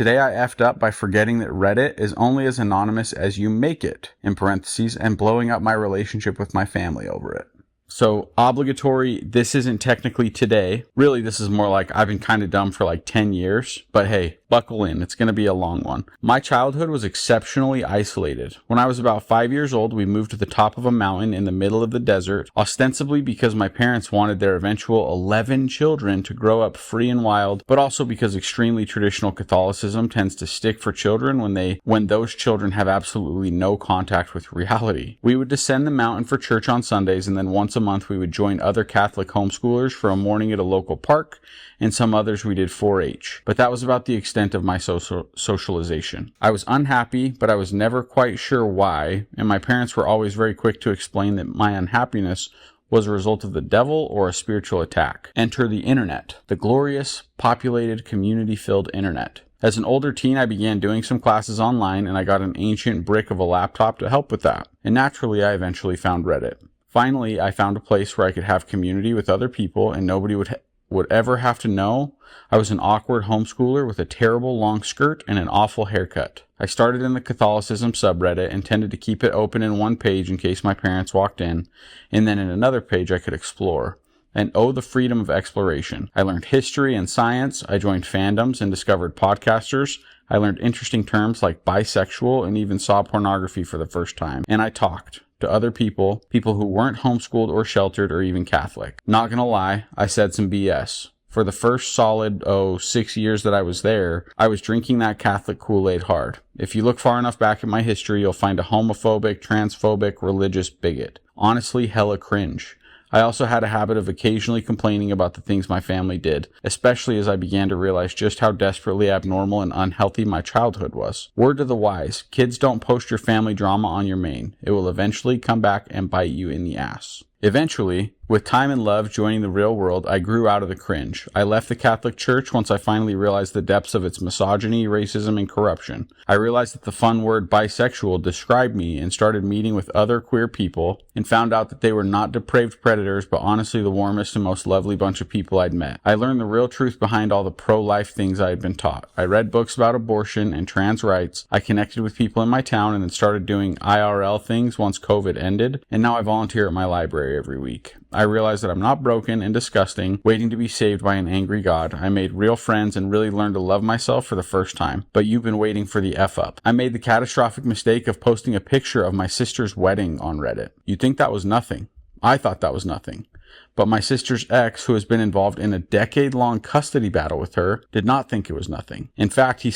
Today I effed up by forgetting that Reddit is only as anonymous as you make it, in parentheses, and blowing up my relationship with my family over it. So, obligatory, this isn't technically today. Really, this is more like I've been kind of dumb for like 10 years. But hey, buckle in. It's going to be a long one. My childhood was exceptionally isolated. When I was about 5 years old, we moved to the top of a mountain in the middle of the desert, ostensibly because my parents wanted their eventual 11 children to grow up free and wild, but also because extremely traditional Catholicism tends to stick for children when those children have absolutely no contact with reality. We would descend the mountain for church on Sundays, and then once a month we would join other Catholic homeschoolers for a morning at a local park, and some others we did 4-H. But that was about the extent of my socialization. I was unhappy, but I was never quite sure why, and my parents were always very quick to explain that my unhappiness was a result of the devil or a spiritual attack. Enter the internet, the glorious, populated, community-filled internet. As an older teen, I began doing some classes online, and I got an ancient brick of a laptop to help with that. And naturally, I eventually found Reddit. Finally, I found a place where I could have community with other people and nobody would ever have to know I was an awkward homeschooler with a terrible long skirt and an awful haircut. I started in the Catholicism subreddit and tended to keep it open in one page in case my parents walked in, and then in another page I could explore. And oh, the freedom of exploration. I learned history and science, I joined fandoms and discovered podcasters, I learned interesting terms like bisexual and even saw pornography for the first time. And I talked to other people who weren't homeschooled or sheltered or even Catholic. Not gonna lie, I said some BS. For the first solid, 6 years that I was there, I was drinking that Catholic Kool-Aid hard. If you look far enough back in my history, you'll find a homophobic, transphobic, religious bigot. Honestly, hella cringe. I also had a habit of occasionally complaining about the things my family did, especially as I began to realize just how desperately abnormal and unhealthy my childhood was. Word to the wise, kids don't post your family drama on your main. It will eventually come back and bite you in the ass. Eventually, with time and love joining the real world, I grew out of the cringe. I left the Catholic Church once I finally realized the depths of its misogyny, racism, and corruption. I realized that the fun word bisexual described me and started meeting with other queer people and found out that they were not depraved predators, but honestly the warmest and most lovely bunch of people I'd met. I learned the real truth behind all the pro-life things I had been taught. I read books about abortion and trans rights. I connected with people in my town and then started doing IRL things once COVID ended, and now I volunteer at my library every week. I realized that I'm not broken and disgusting, waiting to be saved by an angry God. I made real friends and really learned to love myself for the first time. But you've been waiting for the F up. I made the catastrophic mistake of posting a picture of my sister's wedding on Reddit. You'd think that was nothing. I thought that was nothing. But my sister's ex, who has been involved in a decade-long custody battle with her, did not think it was nothing. In fact, he